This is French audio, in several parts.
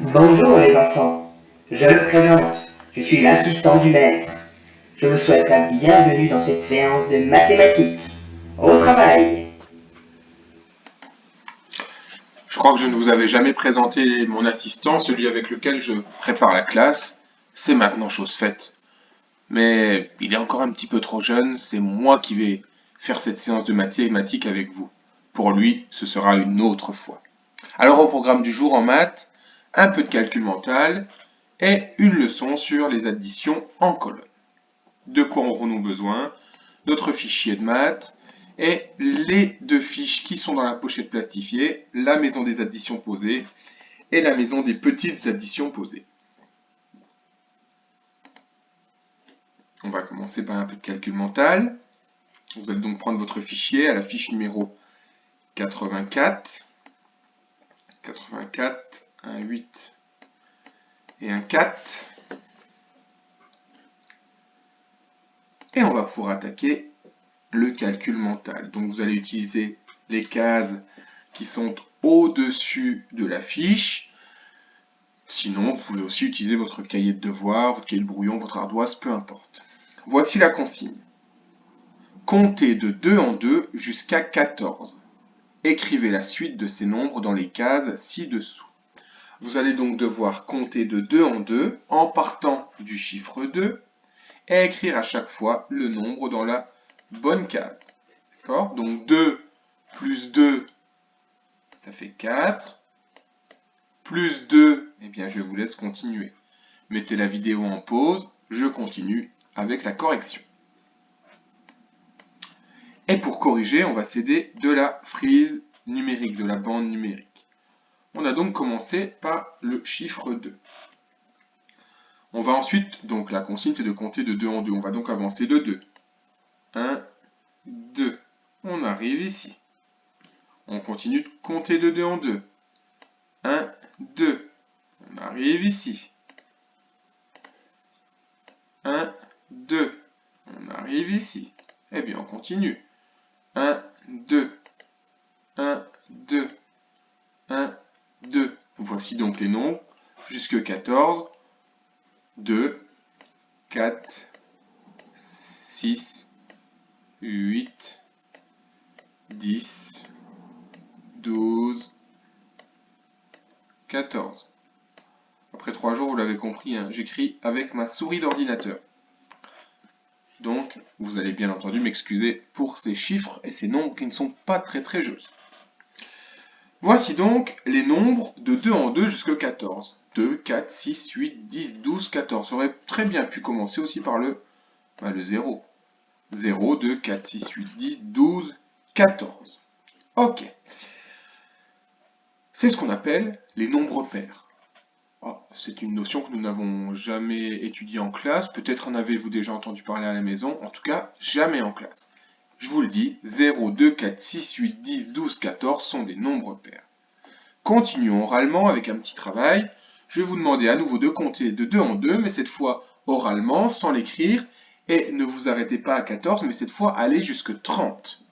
Bonjour les enfants, je me présente, je suis l'assistant du maître. Je vous souhaite la bienvenue dans cette séance de mathématiques. Au travail! Je crois que je ne vous avais jamais présenté mon assistant, celui avec lequel je prépare la classe. C'est maintenant chose faite. Mais il est encore un petit peu trop jeune, c'est moi qui vais faire cette séance de mathématiques avec vous. Pour lui, ce sera une autre fois. Alors au programme du jour en maths, un peu de calcul mental et une leçon sur les additions en colonne. De quoi aurons-nous besoin? Notre fichier de maths et les deux fiches qui sont dans la pochette plastifiée, la maison des additions posées et la maison des petites additions posées. On va commencer par un peu de calcul mental. Vous allez donc prendre votre fichier à la fiche numéro 84. 84, un 8 et un 4. Et on va pouvoir attaquer le calcul mental. Donc vous allez utiliser les cases qui sont au-dessus de la fiche. Sinon, vous pouvez aussi utiliser votre cahier de devoirs, votre cahier de brouillon, votre ardoise, peu importe. Voici la consigne. Comptez de 2 en 2 jusqu'à 14. Écrivez la suite de ces nombres dans les cases ci-dessous. Vous allez donc devoir compter de 2 en 2 en partant du chiffre 2 et écrire à chaque fois le nombre dans la bonne case. D'accord? Donc 2 plus 2, ça fait 4. Plus 2, eh bien je vous laisse continuer. Mettez la vidéo en pause, je continue avec la correction. Et pour corriger, on va s'aider de la frise numérique, de la bande numérique. On a donc commencé par le chiffre 2. On va ensuite, donc la consigne c'est de compter de 2 en 2. On va donc avancer de 2. 1, 2. On arrive ici. On continue de compter de 2 en 2. 1, 2. On arrive ici. 1, 2. On arrive ici. Eh bien, on continue. 1, 2. 1, 2. 1, 2. Voici donc les nombres jusque 14. 2, 4, 6, 8, 10, 12, 14. Après 3 jours, vous l'avez compris, hein, j'écris avec ma souris d'ordinateur. Donc, vous allez bien entendu m'excuser pour ces chiffres et ces nombres qui ne sont pas très jolis. Voici donc les nombres de 2 en 2 jusqu'à 14. 2, 4, 6, 8, 10, 12, 14. J'aurais très bien pu commencer aussi par le 0. 0, 2, 4, 6, 8, 10, 12, 14. Ok. C'est ce qu'on appelle les nombres pairs. Oh, c'est une notion que nous n'avons jamais étudiée en classe. Peut-être en avez-vous déjà entendu parler à la maison. En tout cas, jamais en classe. Je vous le dis, 0, 2, 4, 6, 8, 10, 12, 14 sont des nombres pairs. Continuons oralement avec un petit travail. Je vais vous demander à nouveau de compter de 2 en 2, mais cette fois oralement, sans l'écrire. Et ne vous arrêtez pas à 14, mais cette fois allez jusque 30.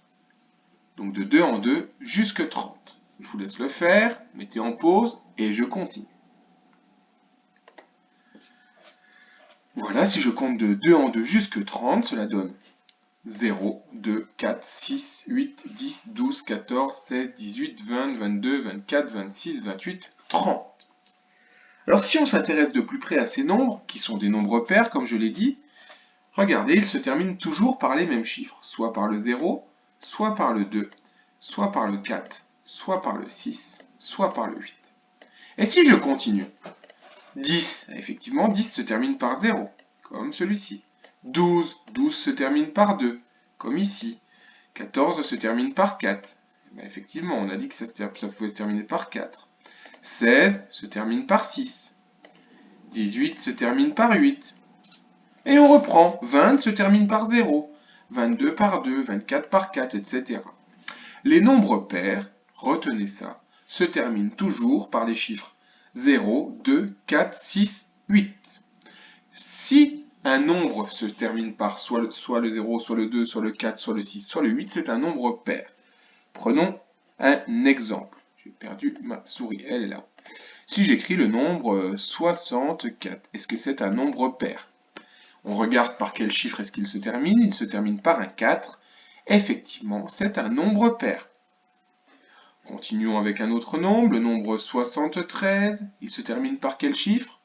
Donc de 2 en 2 jusque 30. Je vous laisse le faire, mettez en pause et je continue. Voilà, si je compte de 2 en 2 jusque 30, cela donne 0, 2, 4, 6, 8, 10, 12, 14, 16, 18, 20, 22, 24, 26, 28, 30. Alors si on s'intéresse de plus près à ces nombres, qui sont des nombres pairs comme je l'ai dit, regardez, ils se terminent toujours par les mêmes chiffres, soit par le 0, soit par le 2, soit par le 4, soit par le 6, soit par le 8. Et si je continue, 10, effectivement 10 se termine par 0, comme celui-ci. 12, 12 se termine par 2, comme ici. 14 se termine par 4. Effectivement, on a dit que ça pouvait se terminer par 4. 16 se termine par 6. 18 se termine par 8. Et on reprend. 20 se termine par 0. 22 par 2, 24 par 4, etc. Les nombres pairs, retenez ça, se terminent toujours par les chiffres 0, 2, 4, 6, 8. Si un nombre se termine par soit le 0, soit le 2, soit le 4, soit le 6, soit le 8, c'est un nombre pair. Prenons un exemple. J'ai perdu ma souris, elle est là-haut. Si j'écris le nombre 64, est-ce que c'est un nombre pair? On regarde par quel chiffre est-ce qu'il se termine. Il se termine par un 4. Effectivement, c'est un nombre pair. Continuons avec un autre nombre, le nombre 73. Il se termine par quel chiffre?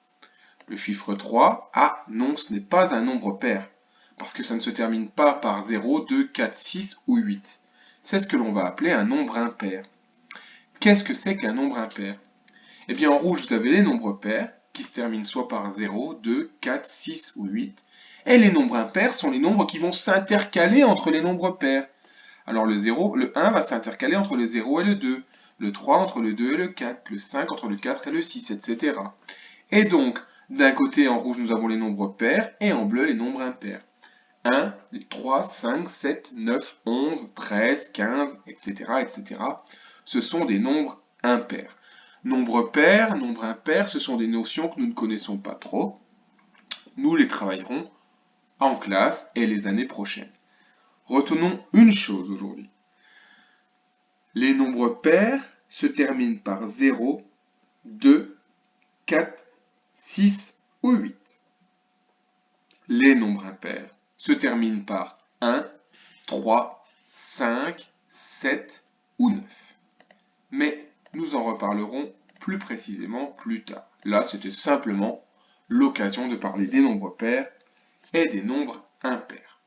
Le chiffre 3. Ah non, ce n'est pas un nombre pair, parce que ça ne se termine pas par 0, 2, 4, 6 ou 8. C'est ce que l'on va appeler un nombre impair. Qu'est-ce que c'est qu'un nombre impair? Eh bien, en rouge, vous avez les nombres pairs, qui se terminent soit par 0, 2, 4, 6 ou 8. Et les nombres impairs sont les nombres qui vont s'intercaler entre les nombres pairs. Alors le 1 va s'intercaler entre le 0 et le 2, le 3 entre le 2 et le 4, le 5 entre le 4 et le 6, etc. Et donc, d'un côté, en rouge, nous avons les nombres pairs, et en bleu, les nombres impairs. 1, 3, 5, 7, 9, 11, 13, 15, etc., etc. Ce sont des nombres impairs. Nombre pair, nombre impair, ce sont des notions que nous ne connaissons pas trop. Nous les travaillerons en classe et les années prochaines. Retenons une chose aujourd'hui. Les nombres pairs se terminent par 0, 2, 4, 6 ou 8. Les nombres impairs se terminent par 1, 3, 5, 7 ou 9. Mais nous en reparlerons plus précisément plus tard. Là, c'était simplement l'occasion de parler des nombres pairs et des nombres impairs.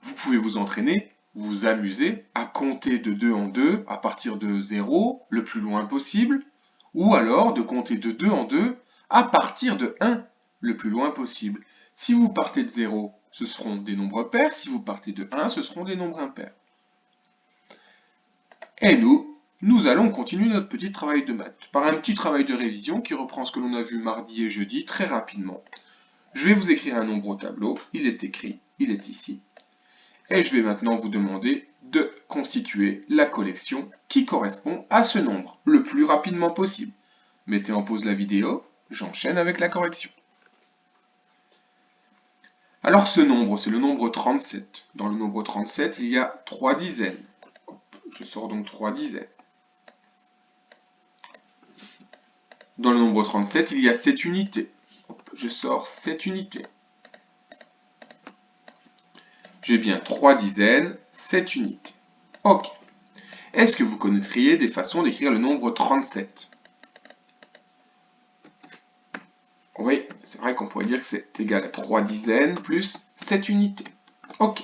Vous pouvez vous entraîner, vous amuser à compter de 2 en 2 à partir de 0 le plus loin possible, ou alors de compter de 2 en 2 à partir de 1 le plus loin possible. Si vous partez de 0, ce seront des nombres pairs, si vous partez de 1, ce seront des nombres impairs. Et nous allons continuer notre petit travail de maths par un petit travail de révision qui reprend ce que l'on a vu mardi et jeudi très rapidement. Je vais vous écrire un nombre au tableau, il est écrit, il est ici. Et je vais maintenant vous demander de constituer la collection qui correspond à ce nombre le plus rapidement possible. Mettez en pause la vidéo, j'enchaîne avec la correction. Alors ce nombre, c'est le nombre 37. Dans le nombre 37, il y a 3 dizaines. Je sors donc 3 dizaines. Dans le nombre 37, il y a 7 unités. Je sors 7 unités. J'ai bien 3 dizaines, 7 unités. Ok. Est-ce que vous connaîtriez des façons d'écrire le nombre 37? Oui, c'est vrai qu'on pourrait dire que c'est égal à 3 dizaines plus 7 unités. Ok.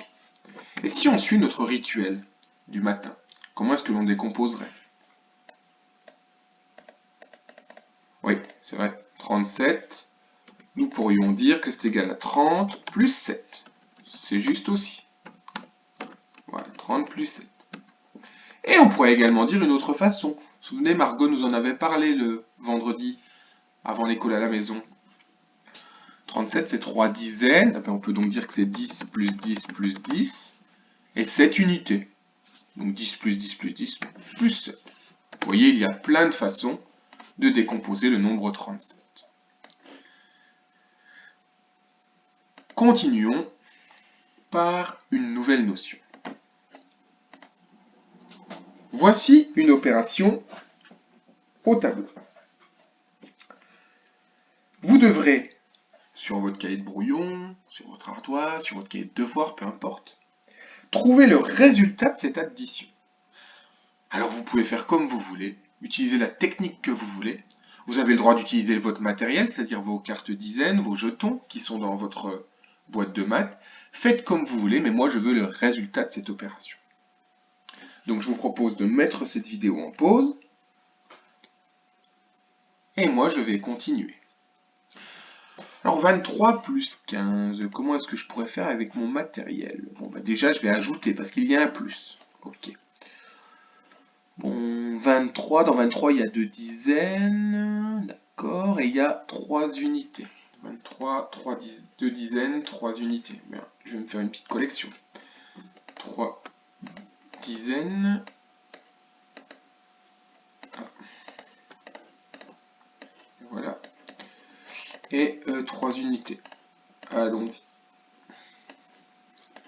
Et si on suit notre rituel du matin, comment est-ce que l'on décomposerait? Oui, c'est vrai, 37, nous pourrions dire que c'est égal à 30 plus 7. C'est juste aussi. Voilà, 30 plus 7. Et on pourrait également dire une autre façon. Vous vous souvenez, Margot nous en avait parlé le vendredi, avant l'école à la maison. 37, c'est 3 dizaines. On peut donc dire que c'est 10 plus 10 plus 10. Et 7 unités. Donc 10 plus 10 plus 10 plus 7. Vous voyez, il y a plein de façons de décomposer le nombre 37. Continuons par une nouvelle notion. Voici une opération au tableau. Vous devrez, sur votre cahier de brouillon, sur votre ardoise, sur votre cahier de devoir, peu importe, trouver le résultat de cette addition. Alors vous pouvez faire comme vous voulez, utiliser la technique que vous voulez. Vous avez le droit d'utiliser votre matériel, c'est-à-dire vos cartes dizaines, vos jetons qui sont dans votre boîte de maths. Faites comme vous voulez, mais moi je veux le résultat de cette opération. Donc je vous propose de mettre cette vidéo en pause. Et moi je vais continuer. Alors 23 plus 15, comment est-ce que je pourrais faire avec mon matériel? Bon, bah déjà je vais ajouter parce qu'il y a un plus. Ok. Bon, 23, dans 23 il y a 2 dizaines, d'accord, et il y a 3 unités. 23, 2 dizaines, 3 unités. Bien, je vais me faire une petite collection. 3 dizaines. Voilà. Et 3 unités. Allons-y.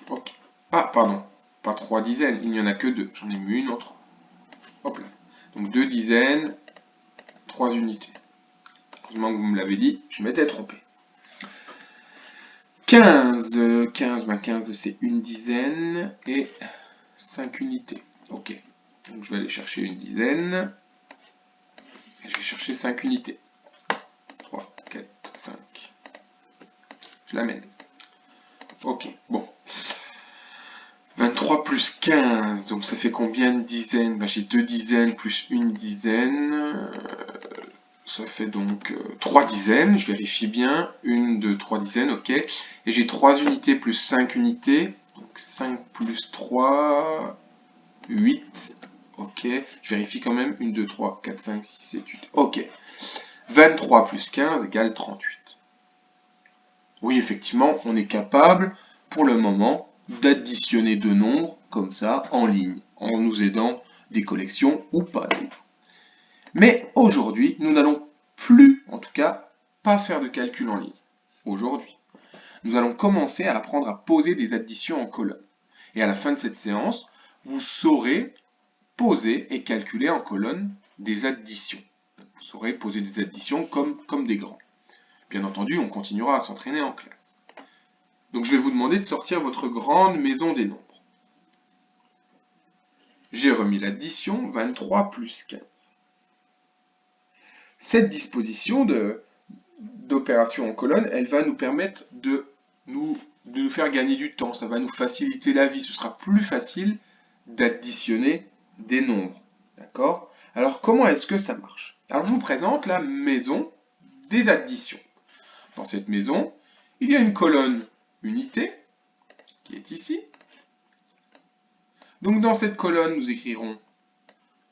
Ok. Ah, pardon. Pas 3 dizaines, il n'y en a que 2. J'en ai mis une autre. Hop là. Donc 2 dizaines 3 unités. Heureusement que vous me l'avez dit, je m'étais trompé. 15, 15 c'est une dizaine et 5 unités. Ok, donc je vais aller chercher une dizaine. Et je vais chercher 5 unités. 3, 4, 5. Je l'amène. Ok, bon. 23 plus 15, donc ça fait combien de dizaines? Ben, j'ai 2 dizaines plus une dizaine. Ça fait donc 3 dizaines, je vérifie bien. 1, 2, 3 dizaines, ok. Et j'ai 3 unités plus 5 unités. Donc 5 plus 3, 8. Ok, je vérifie quand même. 1, 2, 3, 4, 5, 6, 7, 8. Ok. 23 plus 15 égale 38. Oui, effectivement, on est capable, pour le moment, d'additionner deux nombres, comme ça, en ligne, en nous aidant des collections ou pas. Mais aujourd'hui, nous n'allons plus, en tout cas, pas faire de calcul en ligne. Aujourd'hui, nous allons commencer à apprendre à poser des additions en colonne. Et à la fin de cette séance, vous saurez poser et calculer en colonne des additions. Vous saurez poser des additions comme des grands. Bien entendu, on continuera à s'entraîner en classe. Donc je vais vous demander de sortir votre grande maison des nombres. J'ai remis l'addition 23 plus 15. Cette disposition d'opération en colonne, elle va nous permettre de nous faire gagner du temps. Ça va nous faciliter la vie. Ce sera plus facile d'additionner des nombres. D'accord? Alors comment est-ce que ça marche? Alors je vous présente la maison des additions. Dans cette maison, il y a une colonne unité qui est ici. Donc dans cette colonne, nous écrirons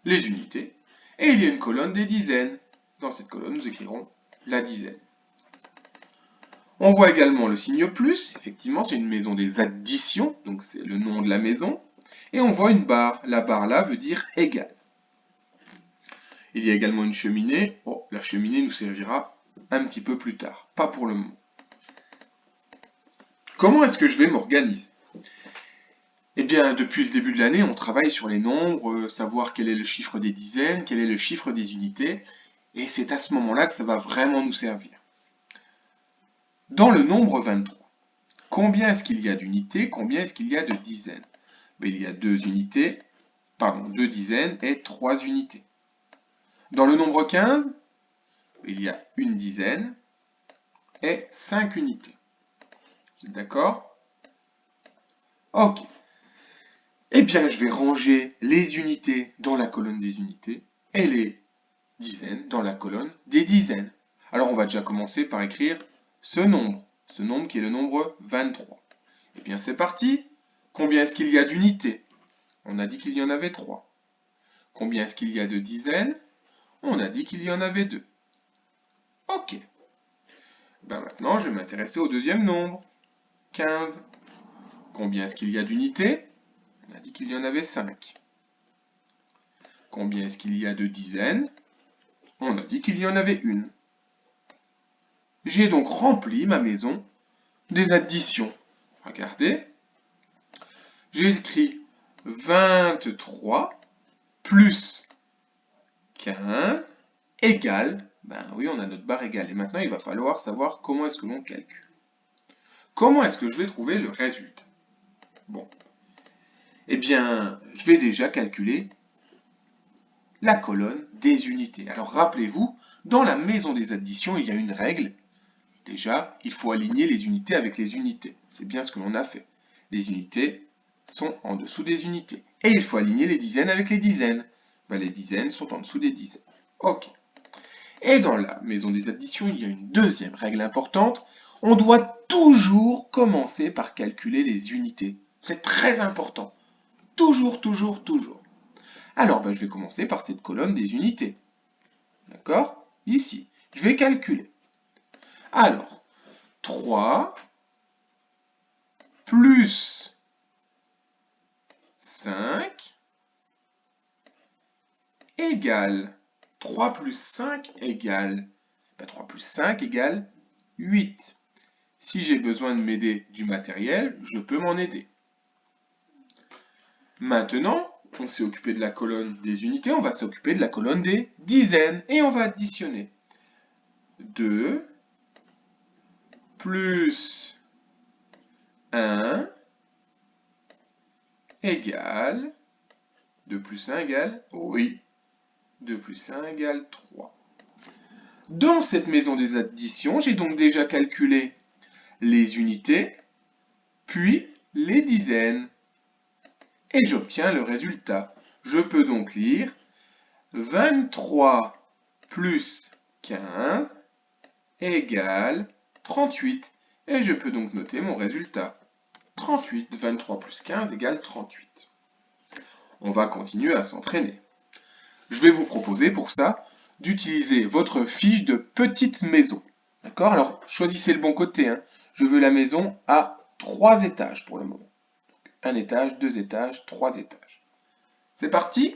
les unités. Et il y a une colonne des dizaines. Dans cette colonne, nous écrirons la dizaine. On voit également le signe plus. Effectivement, c'est une maison des additions. Donc c'est le nom de la maison. Et on voit une barre. La barre là veut dire égal. Il y a également une cheminée. Oh, la cheminée nous servira un petit peu plus tard. Pas pour le moment. Comment est-ce que je vais m'organiser? Eh bien, depuis le début de l'année, on travaille sur les nombres, savoir quel est le chiffre des dizaines, quel est le chiffre des unités, et c'est à ce moment-là que ça va vraiment nous servir. Dans le nombre 23, combien est-ce qu'il y a d'unités, combien est-ce qu'il y a de dizaines? Il y a 2 dizaines et 3 unités. Dans le nombre 15, il y a une dizaine et 5 unités. D'accord? Ok. Eh bien, je vais ranger les unités dans la colonne des unités et les dizaines dans la colonne des dizaines. Alors, on va déjà commencer par écrire ce nombre qui est le nombre 23. Eh bien, c'est parti. Combien est-ce qu'il y a d'unités? On a dit qu'il y en avait 3. Combien est-ce qu'il y a de dizaines? On a dit qu'il y en avait 2. Ok. Ben maintenant, je vais m'intéresser au deuxième nombre, 15. Combien est-ce qu'il y a d'unités? On a dit qu'il y en avait 5. Combien est-ce qu'il y a de dizaines? On a dit qu'il y en avait une. J'ai donc rempli ma maison des additions. Regardez. J'ai écrit 23 plus 15 égale, ben oui, on a notre barre égale. Et maintenant, il va falloir savoir comment est-ce que l'on calcule. Comment est-ce que je vais trouver le résultat? Bon. Eh bien, je vais déjà calculer la colonne des unités. Alors, rappelez-vous, dans la maison des additions, il y a une règle. Déjà, il faut aligner les unités avec les unités. C'est bien ce que l'on a fait. Les unités sont en dessous des unités. Et il faut aligner les dizaines avec les dizaines. Ben, les dizaines sont en dessous des dizaines. Ok. Et dans la maison des additions, il y a une deuxième règle importante. On doit toujours commencer par calculer les unités. C'est très important. Toujours, toujours, toujours. Alors, ben, je vais commencer par cette colonne des unités. D'accord? Ici. Je vais calculer. Alors, 3 plus 5 égale 3 plus 5 égale 3 plus 5 égale 8. Si j'ai besoin de m'aider du matériel, je peux m'en aider. Maintenant, on s'est occupé de la colonne des unités, on va s'occuper de la colonne des dizaines. Et on va additionner 2 plus 1 égale 2 plus 1 égale, oui, 2 plus 1 égale 3. Dans cette maison des additions, j'ai donc déjà calculé les unités, puis les dizaines. Et j'obtiens le résultat. Je peux donc lire 23 plus 15 égale 38. Et je peux donc noter mon résultat. 38, 23 plus 15 égale 38. On va continuer à s'entraîner. Je vais vous proposer pour ça d'utiliser votre fiche de petite maison. D'accord? Alors, choisissez le bon côté. Je veux la maison à 3 étages pour le moment. 1 étage, 2 étages, 3 étages. C'est parti?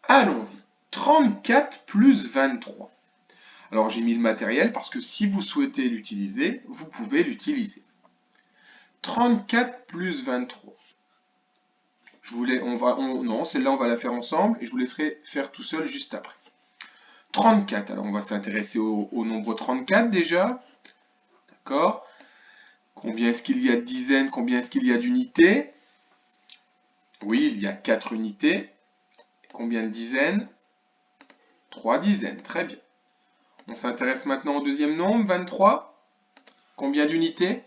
Allons-y. 34 plus 23. Alors, j'ai mis le matériel parce que si vous souhaitez l'utiliser, vous pouvez l'utiliser. 34 plus 23. Non, celle-là, on va la faire ensemble et je vous laisserai faire tout seul juste après. 34, alors on va s'intéresser au nombre 34 déjà. D'accord? Combien est-ce qu'il y a de dizaines? Combien est-ce qu'il y a d'unités? Oui, il y a 4 unités. Combien de dizaines? 3 dizaines, très bien. On s'intéresse maintenant au deuxième nombre, 23. Combien d'unités?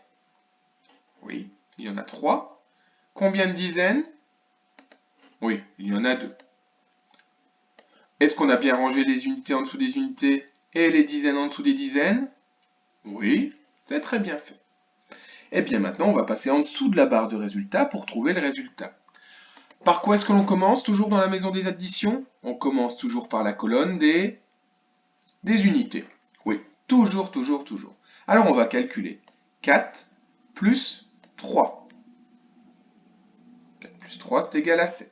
Oui, il y en a 3. Combien de dizaines? Oui, il y en a 2. Est-ce qu'on a bien rangé les unités en dessous des unités et les dizaines en dessous des dizaines? Oui, c'est très bien fait. Et bien maintenant, on va passer en dessous de la barre de résultat pour trouver le résultat. Par quoi est-ce que l'on commence toujours dans la maison des additions? On commence toujours par la colonne des unités. Oui, toujours. Alors on va calculer 4 plus 3. 4 plus 3, c'est égal à 7.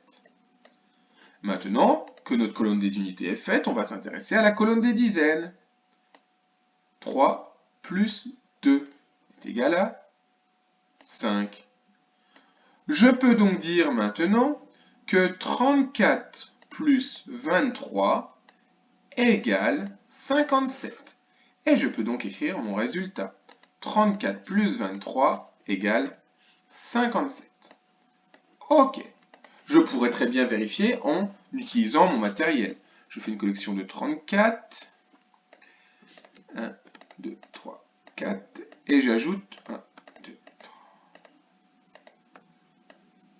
Maintenant que notre colonne des unités est faite, on va s'intéresser à la colonne des dizaines. 3 plus 2 est égal à 5. Je peux donc dire maintenant que 34 plus 23 égale 57. Et je peux donc écrire mon résultat. 34 plus 23 égale 57. Ok. Je pourrais très bien vérifier en utilisant mon matériel. Je fais une collection de 34. 1, 2, 3, 4. Et j'ajoute 1, 2, 3.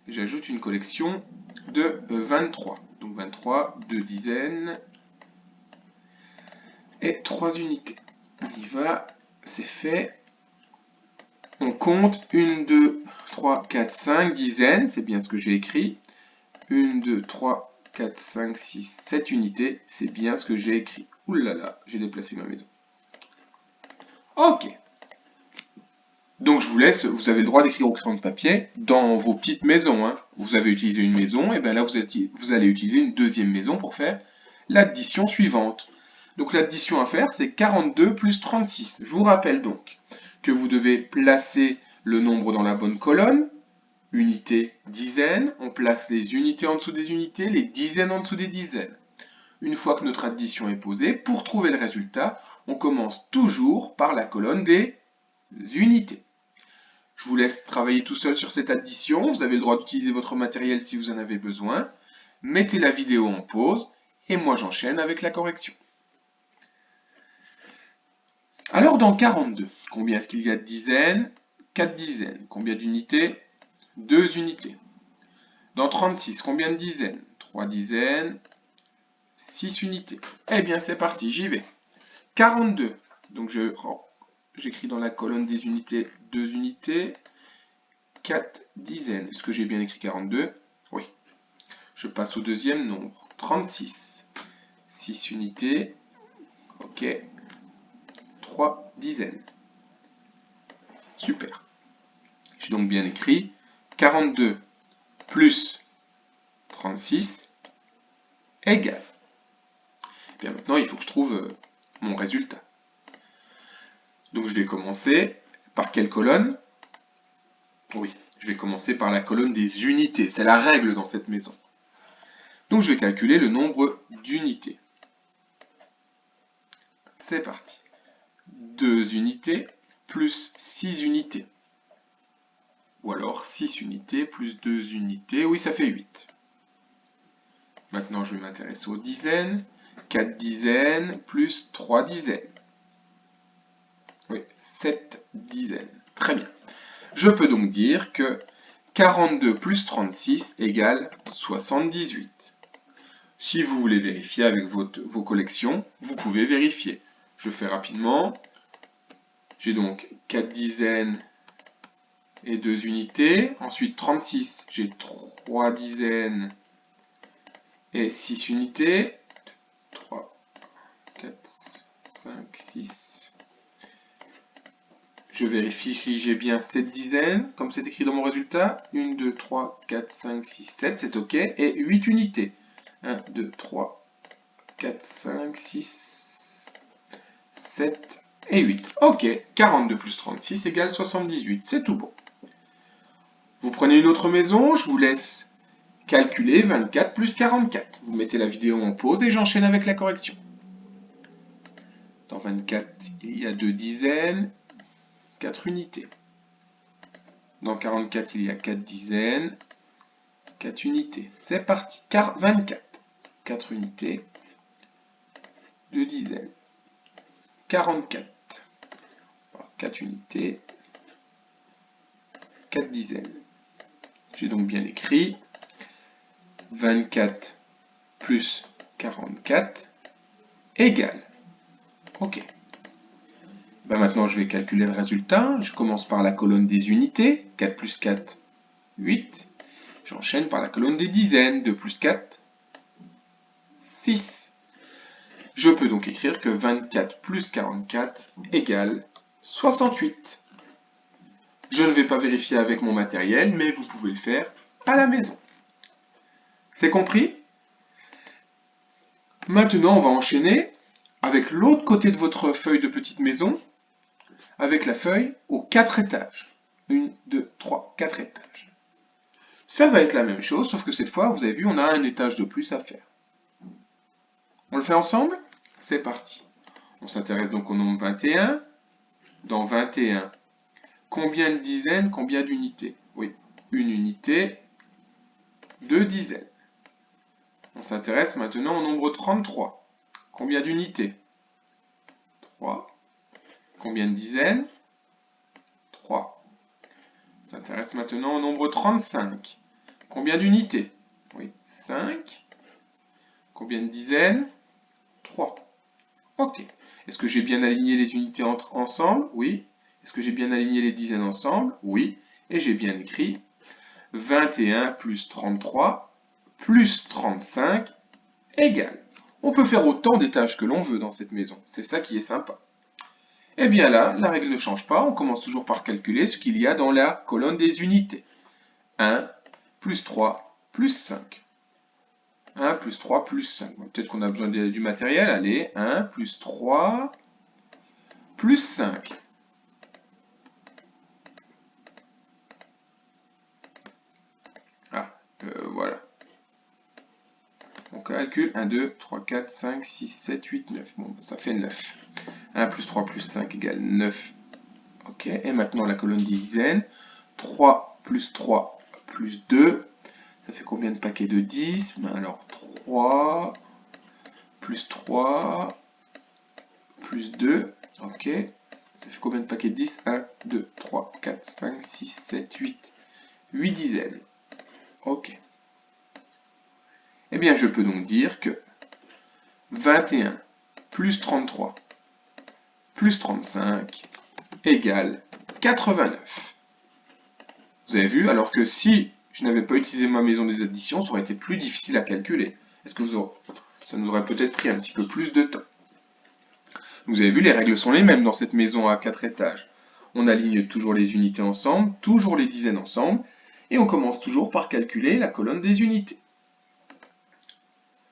J'ajoute une collection de 23. Donc 23, 2 dizaines et 3 unités. On y va, c'est fait. On compte 1, 2, 3, 4, 5 dizaines, c'est bien ce que j'ai écrit. 1, 2, 3, 4, 5, 6, 7 unités, c'est bien ce que j'ai écrit. Ouh là là, j'ai déplacé ma maison. Ok. Donc je vous laisse, vous avez le droit d'écrire au crayon de papier dans vos petites maisons. Vous avez utilisé une maison, et bien là vous allez utiliser une deuxième maison pour faire l'addition suivante. Donc l'addition à faire, c'est 42 plus 36. Je vous rappelle donc que vous devez placer le nombre dans la bonne colonne, unité, dizaines, on place les unités en dessous des unités, les dizaines en dessous des dizaines. Une fois que notre addition est posée, pour trouver le résultat, on commence toujours par la colonne des unités. Je vous laisse travailler tout seul sur cette addition, vous avez le droit d'utiliser votre matériel si vous en avez besoin. Mettez la vidéo en pause et moi j'enchaîne avec la correction. Alors dans 42, combien est-ce qu'il y a de dizaines? 4 dizaines. Combien d'unités? 2 unités. Dans 36, combien de dizaines? 3 dizaines, 6 unités. Eh bien c'est parti, j'y vais. 42, donc j'écris dans la colonne des unités 2 unités, 4 dizaines. Est-ce que j'ai bien écrit 42? Oui. Je passe au deuxième nombre. 36, 6 unités, ok. 3 dizaines. Super. J'ai donc bien écrit 42 plus 36 égale. Bien maintenant, il faut que je trouve mon résultat. Donc je vais commencer par quelle colonne? Oui, je vais commencer par la colonne des unités. C'est la règle dans cette maison. Donc je vais calculer le nombre d'unités. C'est parti. 2 unités plus 6 unités. Ou alors 6 unités plus 2 unités. Oui, ça fait 8. Maintenant, je vais m'intéresser aux dizaines. 4 dizaines plus 3 dizaines. Oui, 7 dizaines. Très bien. Je peux donc dire que 42 plus 36 égale 78. Si vous voulez vérifier avec vos collections, vous pouvez vérifier. Je fais rapidement. J'ai donc 4 dizaines et 2 unités. Ensuite, 36, j'ai 3 dizaines et 6 unités. 3, 4, 5, 6. Je vérifie si j'ai bien 7 dizaines, comme c'est écrit dans mon résultat. 1, 2, 3, 4, 5, 6, 7, c'est OK. Et 8 unités. 1, 2, 3, 4, 5, 6, 7 et 8. OK, 42 plus 36 égale 78. C'est tout bon. Vous prenez une autre maison, je vous laisse calculer 24 plus 44. Vous mettez la vidéo en pause et j'enchaîne avec la correction. Dans 24, il y a 2 dizaines, 4 unités. Dans 44, il y a 4 dizaines, 4 unités. C'est parti. 24, 4 unités, 2 dizaines. 44, 4 unités, 4 dizaines. J'ai donc bien écrit 24 plus 44 égale. OK. Ben maintenant, je vais calculer le résultat. Je commence par la colonne des unités. 4 plus 4, 8. J'enchaîne par la colonne des dizaines. 2 plus 4, 6. Je peux donc écrire que 24 plus 44 égale 68. Je ne vais pas vérifier avec mon matériel, mais vous pouvez le faire à la maison. C'est compris? Maintenant, on va enchaîner avec l'autre côté de votre feuille de petite maison, avec la feuille aux 4 étages. 1, 2, 3, 4 étages. Ça va être la même chose, sauf que cette fois, vous avez vu, on a un étage de plus à faire. On le fait ensemble? C'est parti. On s'intéresse donc au nombre 21. Dans 21, combien de dizaines, combien d'unités? Oui, une unité, 2 dizaines. On s'intéresse maintenant au nombre 33. Combien d'unités? 3. Combien de dizaines? 3. On s'intéresse maintenant au nombre 35. Combien d'unités? Oui, 5. Combien de dizaines? 3. OK. Est-ce que j'ai bien aligné les unités ensemble? Oui. Est-ce que j'ai bien aligné les dizaines ensemble? Oui. Et j'ai bien écrit 21 plus 33 plus 35 égale. On peut faire autant d'étages que l'on veut dans cette maison. C'est ça qui est sympa. Et bien là, la règle ne change pas. On commence toujours par calculer ce qu'il y a dans la colonne des unités. 1 plus 3 plus 5. 1 plus 3 plus 5. Peut-être qu'on a besoin du matériel. Allez, 1 plus 3 plus 5. Voilà. On calcule 1, 2, 3, 4, 5, 6, 7, 8, 9. Bon, ça fait 9. 1 plus 3 plus 5 égale 9. OK. Et maintenant la colonne des dizaines. 3 plus 3 plus 2. Ça fait combien de paquets de 10? Ben alors 3 plus 3 plus 2. OK. Ça fait combien de paquets de 10? 1, 2, 3, 4, 5, 6, 7, 8. 8 dizaines. OK. Eh bien, je peux donc dire que 21 plus 33 plus 35 égale 89. Vous avez vu? Alors que si je n'avais pas utilisé ma maison des additions, ça aurait été plus difficile à calculer. Est-ce que ça nous aurait peut-être pris un petit peu plus de temps? Vous avez vu, les règles sont les mêmes dans cette maison à 4 étages. On aligne toujours les unités ensemble, toujours les dizaines ensemble, et on commence toujours par calculer la colonne des unités.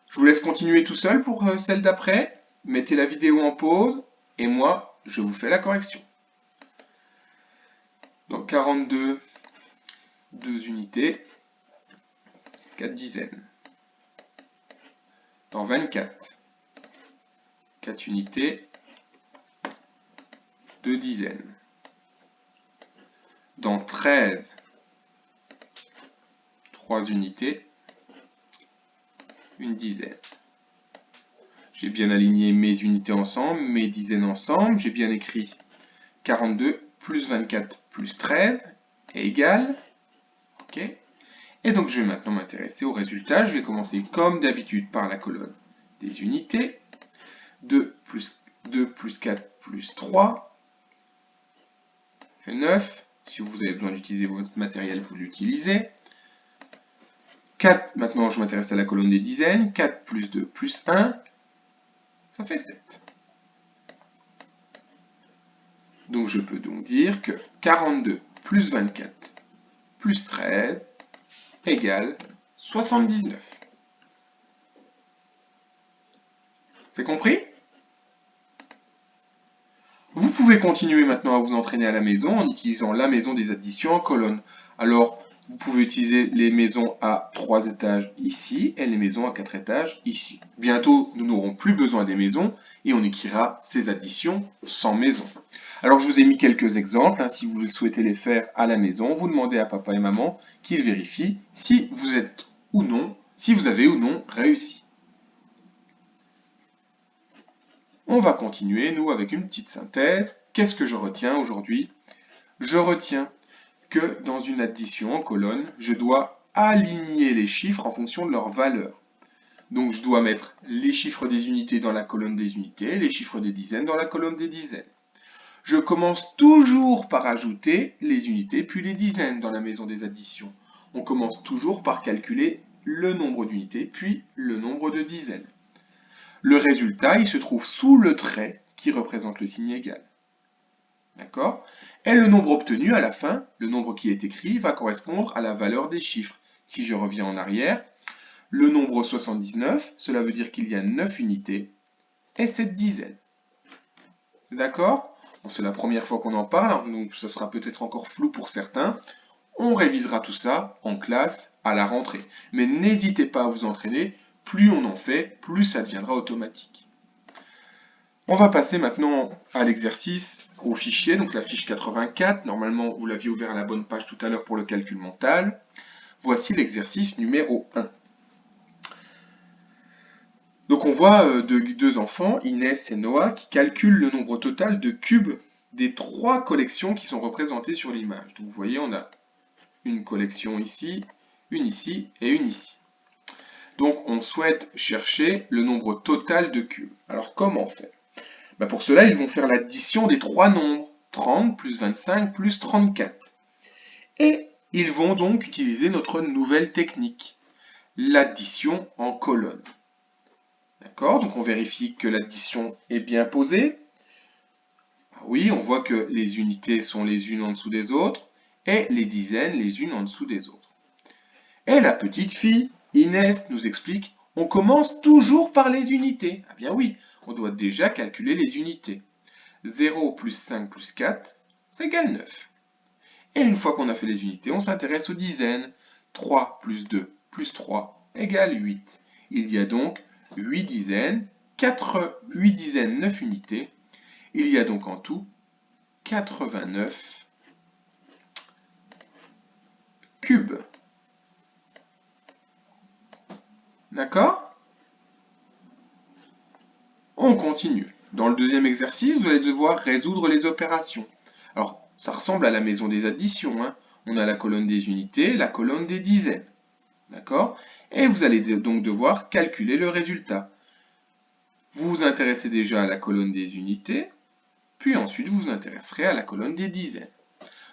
Je vous laisse continuer tout seul pour celle d'après. Mettez la vidéo en pause et moi, je vous fais la correction. Donc 42, 2 unités, 4 dizaines. Dans 24, 4 unités, 2 dizaines. Dans 13, 3 unités, une dizaine. J'ai bien aligné mes unités ensemble, mes dizaines ensemble. J'ai bien écrit 42 plus 24 plus 13 est égal. OK. Et donc je vais maintenant m'intéresser au résultat. Je vais commencer comme d'habitude par la colonne des unités. 2 plus 4 plus 3 fait 9. Si vous avez besoin d'utiliser votre matériel, vous l'utilisez. 4, maintenant je m'intéresse à la colonne des dizaines. 4 plus 2 plus 1, ça fait 7. Donc je peux donc dire que 42 plus 24 plus 13 égale 79. C'est compris? Vous pouvez continuer maintenant à vous entraîner à la maison en utilisant la maison des additions en colonne. Alors, vous pouvez utiliser les maisons à 3 étages ici et les maisons à 4 étages ici. Bientôt, nous n'aurons plus besoin des maisons et on écrira ces additions sans maison. Alors, je vous ai mis quelques exemples. Si vous souhaitez les faire à la maison, vous demandez à papa et maman qu'ils vérifient si vous êtes ou non, si vous avez ou non réussi. On va continuer, nous, avec une petite synthèse. Qu'est-ce que je retiens aujourd'hui? Je retiens que dans une addition en colonne, je dois aligner les chiffres en fonction de leur valeur. Donc je dois mettre les chiffres des unités dans la colonne des unités, les chiffres des dizaines dans la colonne des dizaines. Je commence toujours par ajouter les unités puis les dizaines dans la maison des additions. On commence toujours par calculer le nombre d'unités puis le nombre de dizaines. Le résultat, il se trouve sous le trait qui représente le signe égal. D'accord? Et le nombre obtenu à la fin, le nombre qui est écrit, va correspondre à la valeur des chiffres. Si je reviens en arrière, le nombre 79, cela veut dire qu'il y a 9 unités et 7 dizaines. C'est d'accord? Bon, c'est la première fois qu'on en parle, donc ça sera peut-être encore flou pour certains. On révisera tout ça en classe à la rentrée. Mais n'hésitez pas à vous entraîner, plus on en fait, plus ça deviendra automatique. On va passer maintenant à l'exercice, au fichier, donc la fiche 84. Normalement, vous l'aviez ouvert à la bonne page tout à l'heure pour le calcul mental. Voici l'exercice numéro 1. Donc on voit deux enfants, Inès et Noah, qui calculent le nombre total de cubes des 3 collections qui sont représentées sur l'image. Donc vous voyez, on a une collection ici, une ici et une ici. Donc on souhaite chercher le nombre total de cubes. Alors comment faire? Pour cela, ils vont faire l'addition des 3 nombres, 30 plus 25 plus 34. Et ils vont donc utiliser notre nouvelle technique, l'addition en colonne. D'accord? Donc on vérifie que l'addition est bien posée. Oui, on voit que les unités sont les unes en dessous des autres et les dizaines les unes en dessous des autres. Et la petite fille, Inès, nous explique, on commence toujours par les unités. Ah bien oui, on doit déjà calculer les unités. 0 plus 5 plus 4, c'est égal 9. Et une fois qu'on a fait les unités, on s'intéresse aux dizaines. 3 plus 2 plus 3 égale 8. Il y a donc 8 dizaines, 8 dizaines, 9 unités. Il y a donc en tout 89 cubes. D'accord? On continue. Dans le deuxième exercice, vous allez devoir résoudre les opérations. Alors, ça ressemble à la maison des additions. On a la colonne des unités, la colonne des dizaines. D'accord? Et vous allez donc devoir calculer le résultat. Vous vous intéressez déjà à la colonne des unités, puis ensuite vous vous intéresserez à la colonne des dizaines.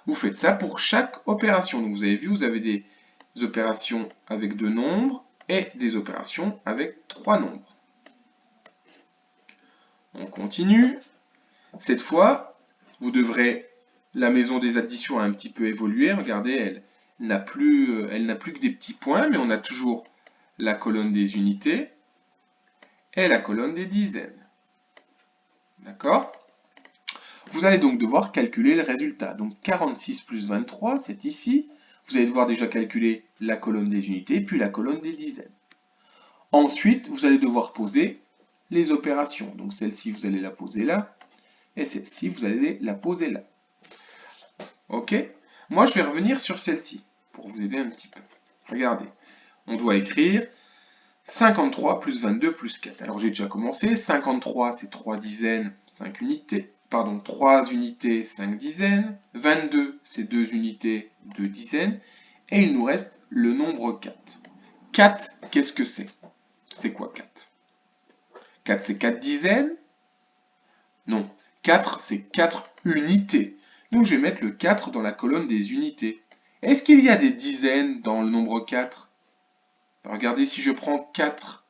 Vous faites ça pour chaque opération. Donc vous avez vu, vous avez des opérations avec 2 nombres et des opérations avec 3 nombres. On continue. Cette fois, vous devrez... La maison des additions a un petit peu évolué. Regardez, elle n'a plus que des petits points, mais on a toujours la colonne des unités et la colonne des dizaines. D'accord? Vous allez donc devoir calculer le résultat. Donc 46 plus 23, c'est ici. Vous allez devoir déjà calculer la colonne des unités, puis la colonne des dizaines. Ensuite, vous allez devoir poser les opérations. Donc celle-ci, vous allez la poser là, et celle-ci, vous allez la poser là. Ok? Moi, je vais revenir sur celle-ci, pour vous aider un petit peu. Regardez, on doit écrire 53 plus 22 plus 4. Alors j'ai déjà commencé, 53 c'est 3 dizaines, 5 unités. Pardon, 3 unités, 5 dizaines. 22 c'est 2 unités, 2 dizaines. Et il nous reste le nombre 4. 4, qu'est-ce que c'est? C'est quoi 4? 4 c'est 4 dizaines? Non, 4 c'est 4 unités. Donc je vais mettre le 4 dans la colonne des unités. Est-ce qu'il y a des dizaines dans le nombre 4? Regardez, si je prends 4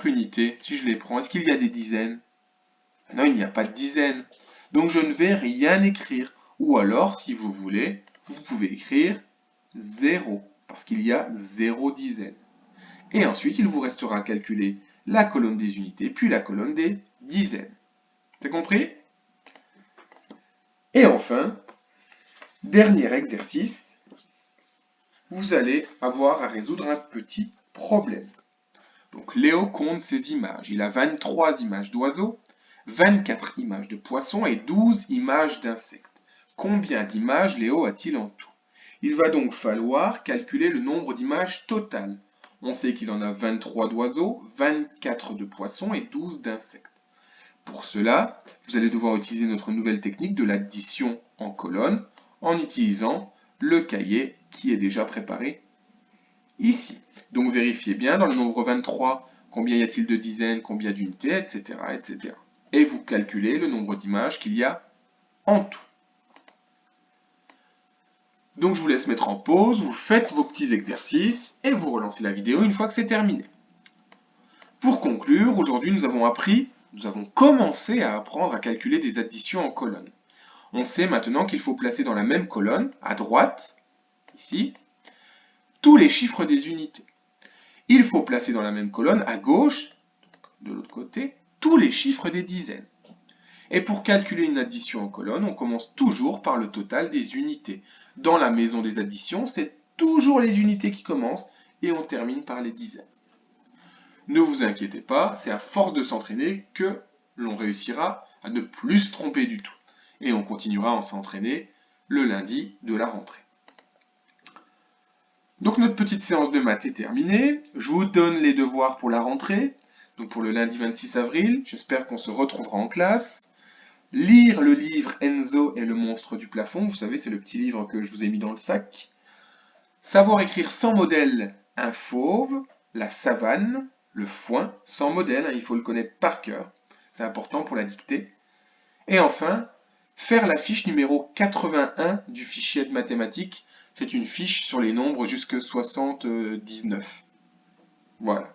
unités, si je les prends, est-ce qu'il y a des dizaines? Non, il n'y a pas de dizaines. Donc je ne vais rien écrire. Ou alors, si vous voulez, vous pouvez écrire 0, parce qu'il y a 0 dizaines. Et ensuite, il vous restera à calculer la colonne des unités, puis la colonne des dizaines. C'est compris? Et enfin, dernier exercice, vous allez avoir à résoudre un petit problème. Donc Léo compte ses images. Il a 23 images d'oiseaux, 24 images de poissons et 12 images d'insectes. Combien d'images Léo a-t-il en tout? Il va donc falloir calculer le nombre d'images totales. On sait qu'il en a 23 d'oiseaux, 24 de poissons et 12 d'insectes. Pour cela, vous allez devoir utiliser notre nouvelle technique de l'addition en colonne en utilisant le cahier qui est déjà préparé ici. Donc vérifiez bien dans le nombre 23 combien y a-t-il de dizaines, combien d'unités, etc., etc. Et vous calculez le nombre d'images qu'il y a en tout. Donc je vous laisse mettre en pause, vous faites vos petits exercices et vous relancez la vidéo une fois que c'est terminé. Pour conclure, aujourd'hui nous avons commencé à apprendre à calculer des additions en colonne. On sait maintenant qu'il faut placer dans la même colonne, à droite, ici, tous les chiffres des unités. Il faut placer dans la même colonne, à gauche, de l'autre côté, tous les chiffres des dizaines. Et pour calculer une addition en colonne, on commence toujours par le total des unités. Dans la maison des additions, c'est toujours les unités qui commencent et on termine par les dizaines. Ne vous inquiétez pas, c'est à force de s'entraîner que l'on réussira à ne plus se tromper du tout. Et on continuera à s'entraîner le lundi de la rentrée. Donc notre petite séance de maths est terminée. Je vous donne les devoirs pour la rentrée, donc pour le lundi 26 avril. J'espère qu'on se retrouvera en classe. Lire le livre Enzo et le monstre du plafond, vous savez, c'est le petit livre que je vous ai mis dans le sac. Savoir écrire sans modèle un fauve, la savane, le foin, sans modèle, il faut le connaître par cœur. C'est important pour la dictée. Et enfin, faire la fiche numéro 81 du fichier de mathématiques. C'est une fiche sur les nombres jusqu'à 79. Voilà.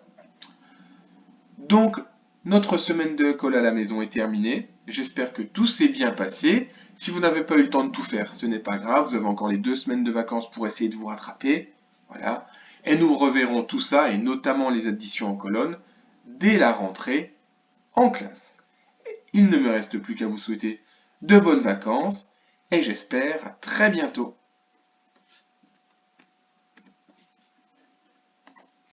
Donc, notre semaine de colle à la maison est terminée. J'espère que tout s'est bien passé. Si vous n'avez pas eu le temps de tout faire, ce n'est pas grave. Vous avez encore les 2 semaines de vacances pour essayer de vous rattraper. Voilà. Et nous reverrons tout ça, et notamment les additions en colonne, dès la rentrée en classe. Il ne me reste plus qu'à vous souhaiter de bonnes vacances, et j'espère à très bientôt.